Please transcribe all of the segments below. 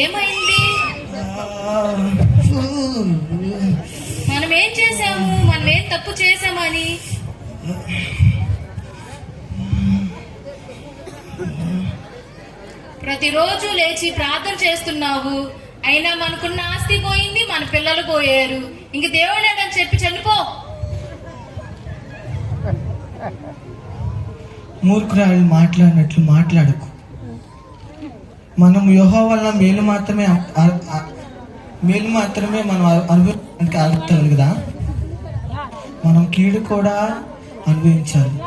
ఏమైంది? మనం ఏం చేసాము? మనం ఏం తప్పు చేసామని? ప్రతిరోజు లేచి ప్రార్థన చేస్తున్నావు, అయినా మనకున్న ఆస్తి పోయింది, మన పిల్లలు పోయారు. ఇంక దేవుడేడని చెప్పి చనిపో. మూర్ఖురాలు మాట్లాడినట్లు మాట్లాడకు. మనం యెహోవా వల్ల మేలు మాత్రమే మనం అనుభవించడానికి అర్హతలు కదా, మనం కీడు కూడా అనుభవించాలి.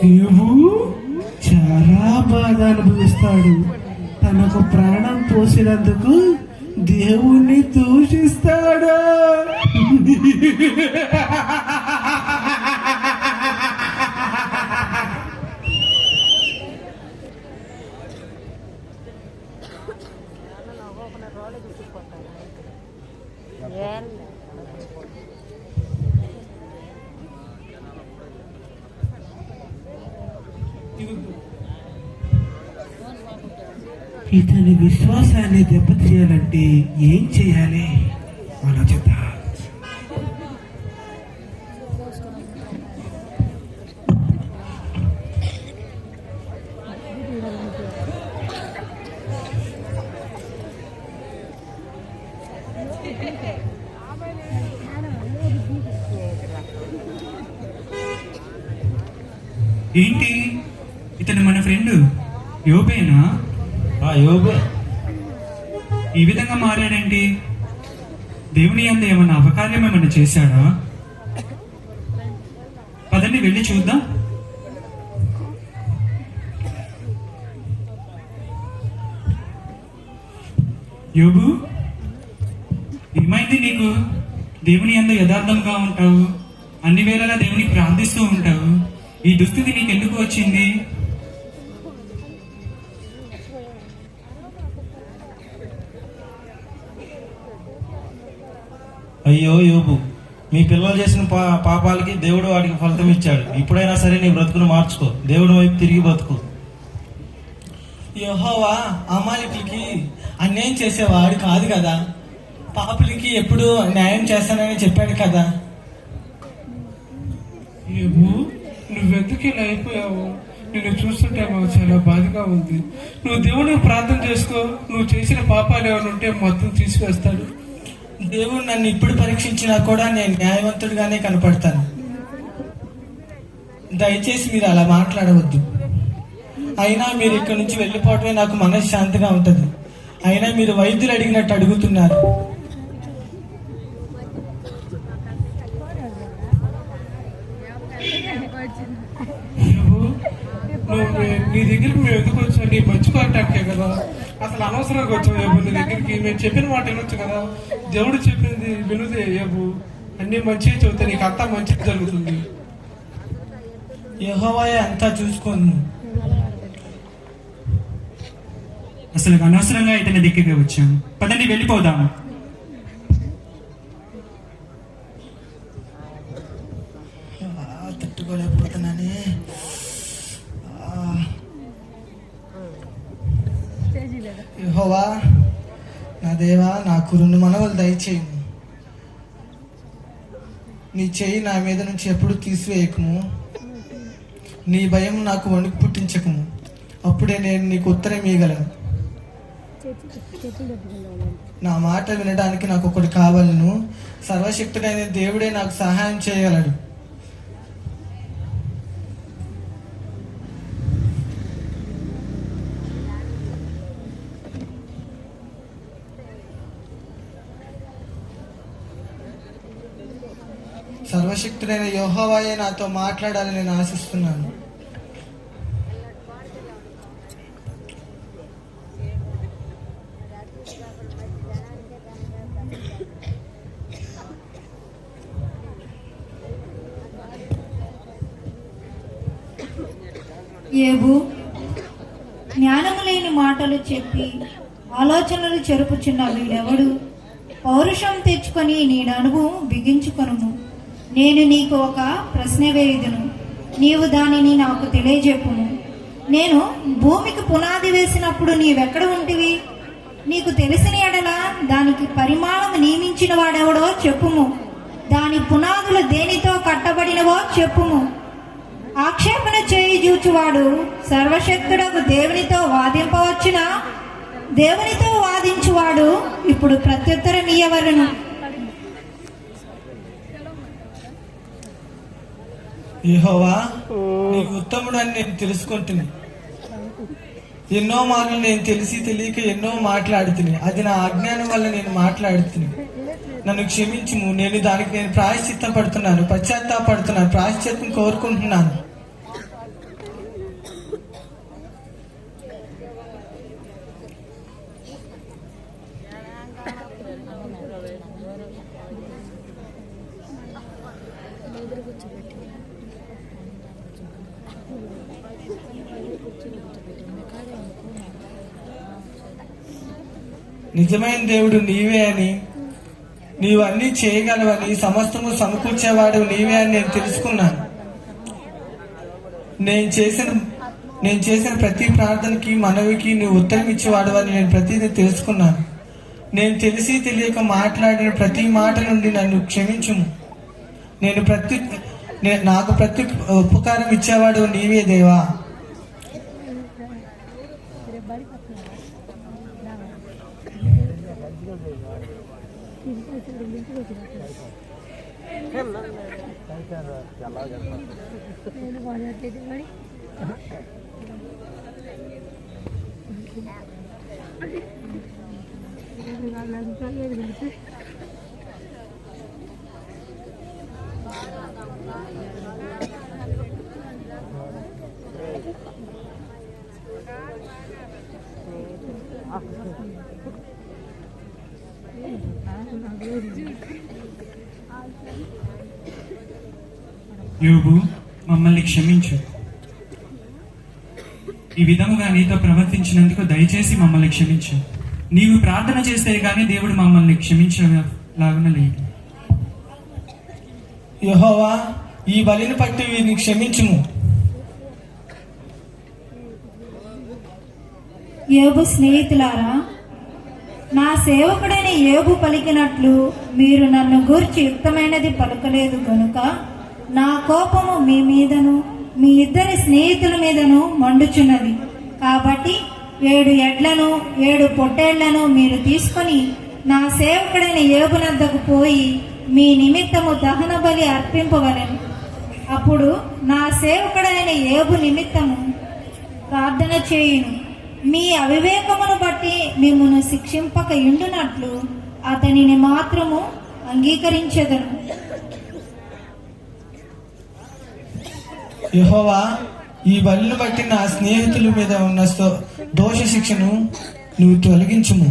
దేవుడు చాలా బాధ అనుభవిస్తాడు. తనకు ప్రాణం పోసినందుకు దేవుణ్ణి దూషిస్తాడు. ఇతని విశ్వాసాన్ని దెబ్బతీయాలంటే ఏం చేయాలి ఆలోచిద్దాం. ఏంటి, ఇతను మన ఫ్రెండ్ యోబేనా? యోబే ఈ విధంగా మారాడేంటి? దేవుని యందు ఏమన్నా అపకార్యం ఏమన్నా చేశాడా? పదండి వెళ్ళి చూద్దాం. యోబు, ఏమైంది నీకు? దేవుని యందు యథార్థంగా ఉంటావు, అన్ని వేళలా దేవునికి ప్రార్థిస్తూ ఉంటావు. ఈ దుస్థితి నీకు ఎందుకు వచ్చింది? అయ్యో యోబు, మీ పిల్లలు చేసిన పాపాలకి దేవుడు వాడికి ఫలితం ఇచ్చాడు. ఇప్పుడైనా సరే నీ బ్రతుకును మార్చుకో, దేవుడి వైపు తిరిగి బ్రతుకు. యెహోవా అమాలికులకి అన్యాయం చేసేవాడు కాదు కదా, పాపులకి ఎప్పుడు న్యాయం చేస్తానని చెప్పాడు కదా. నువ్వెందుకు ఇలా అయిపోయావు? నిన్ను చూస్తుంటే మాకు చాలా బాధగా ఉంది. నువ్వు దేవుడిని ప్రార్థన చేసుకో, నువ్వు చేసిన పాపాలు ఏమైనా ఉంటే మొత్తం తీసుకొస్తాడు. దేవుడు నన్ను ఇప్పుడు పరీక్షించినా కూడా నేను న్యాయవంతుడిగానే కనపడతాను. దయచేసి మీరు అలా మాట్లాడవద్దు. అయినా మీరు ఇక్కడి నుంచి వెళ్ళిపోవటమే నాకు మనశ్శాంతిగా ఉంటుంది. అయినా మీరు వైద్యులు అడిగినట్టు అడుగుతున్నారు. నీ దగ్గరికి మేము ఎందుకు వచ్చాం? నీ మంచుకోవటానికే కదా. అసలు అనవసరంగా వచ్చావు ఏబు నీ దగ్గరికి. మేము చెప్పిన మాట వినొచ్చు కదా. దేవుడు చెప్పింది వినుదే ఏబు. అన్ని మంచిగా చెబుతా, నీకు అంతా మంచిగా జరుగుతుంది. యెహోవాయే అంతా చూసుకోండి. అసలు అనవసరంగా ఇతని దగ్గరికి వచ్చాము. పదండి వెళ్ళిపోదాము. తట్టుకోలేకపోతున్నానే. యెహోవా నా దేవా, నాకు 2 మనవలు దయచేయము. నీ చెయ్యి నా మీద నుంచి ఎప్పుడు తీసివేయకము. నీ భయం నాకు వణుకు పుట్టించకము. అప్పుడే నేను నీకు ఉత్తరం ఇవ్వగలను. నా మాట వినడానికి నాకు ఒకటి కావాలను. సర్వశక్తుడైన దేవుడే నాకు సహాయం చేయగలడు. సర్వశక్తుడైన యెహోవాయే నాతో మాట్లాడాలని నేను ఆశిస్తున్నాను. యోబు, జ్ఞానము లేని మాటలు చెప్పి ఆలోచనలు చెరుపుచున్న వీడెవడు? పౌరుషం తెచ్చుకొని నీ నడుము బిగించుకొనుము. నేను నీకు ఒక ప్రశ్న వేయుదును, నీవు దానిని నాకు తెలియజెప్పుము. నేను భూమికి పునాది వేసినప్పుడు నీవెక్కడ ఉంటివి? నీకు తెలిసిన ఎడల దానికి పరిమాణం నియమించిన వాడెవడో చెప్పుము. దాని పునాదులు దేనితో కట్టబడినవో చెప్పుము. ఆక్షేపణ చేయి చూచువాడు సర్వశక్తుడకు దేవునితో వాదింపవచ్చునా? దేవునితో వాదించువాడు ఇప్పుడు ప్రత్యుత్తరం ఇయ్యవలెను. యెహోవా, నీకు ఉత్తముడు అని నేను తెలుసుకుంటుని. ఎన్నో మార్లు నేను తెలిసి తెలియక ఎన్నో మాట్లాడుతుని. అది నా అజ్ఞానం వల్ల నేను మాట్లాడుతుని. నన్ను క్షమించుము. నేను ప్రాయశ్చిత్తం పడుతున్నాను, పశ్చాత్తాపడుతున్నాను, ప్రాయశ్చిత్తం కోరుకుంటున్నాను. నిజమైన దేవుడు నీవే అని, నీవు అన్నీ చేయగలవని, సమస్తము సమకూర్చేవాడు నీవే అని నేను తెలుసుకున్నాను. నేను చేసిన ప్రతి ప్రార్థనకి మనవికి నీవు ఉత్తరం ఇచ్చేవాడు అని నేను ప్రతిదీ తెలుసుకున్నాను. నేను తెలిసి తెలియక మాట్లాడిన ప్రతి మాట నుండి నన్ను క్షమించుము. నాకు ప్రతి ఉపకారం ఇచ్చేవాడు నీవే దేవా. యోబు, మమ్మల్ని క్షమించు. ఈ విధముగా నీతో ప్రవర్తించినందుకు దయచేసి మమ్మల్ని క్షమించు. నీవు ప్రార్థన చేస్తే గానీ దేవుడు మమ్మల్ని క్షమించలాగున లేదు. యెహోవా, ఈ బలిని పట్టి వీరిని క్షమించుము. యోబు స్నేహితులారా, నా సేవకుడైన యోబు పలికినట్లు మీరు నన్ను గూర్చి యుక్తమైనది పలుకలేదు గనుక నా కోపము మీ మీదను మీ ఇద్దరి స్నేహితుల మీదను మండుచున్నది. కాబట్టి 7 ఎడ్లను 7 పొట్టేళ్లను మీరు తీసుకొని నా సేవకుడైన యోబునద్దకు పోయి మీ నిమిత్తము దహన బలి అర్పింపవలెను. అప్పుడు నా సేవకుడైన యోబు నిమిత్తము ప్రార్థన చేయును. మీ అవివేకమును బట్టి మిమ్మును శిక్షింపక యుండునట్లు అతనిని మాత్రము అంగీకరించెదను. యెహోవా, ఈ బలిని బట్టి నా స్నేహితుల మీద ఉన్న దోష శిక్షను నువ్వు తొలగించుము.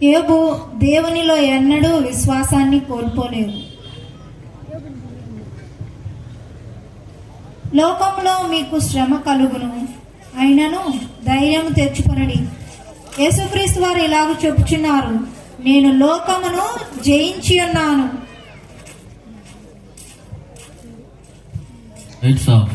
యోబు దేవునిలో ఎన్నడూ విశ్వాసాన్ని కోల్పోలేదు. లోకంలో మీకు శ్రమ కలుగును, అయినను ధైర్యం తెచ్చుకొనడి. యేసుక్రీస్తు వారు ఇలాగ చెప్పుచున్నారు, నేను లోకమును జయించి ఉన్నాను. It's off.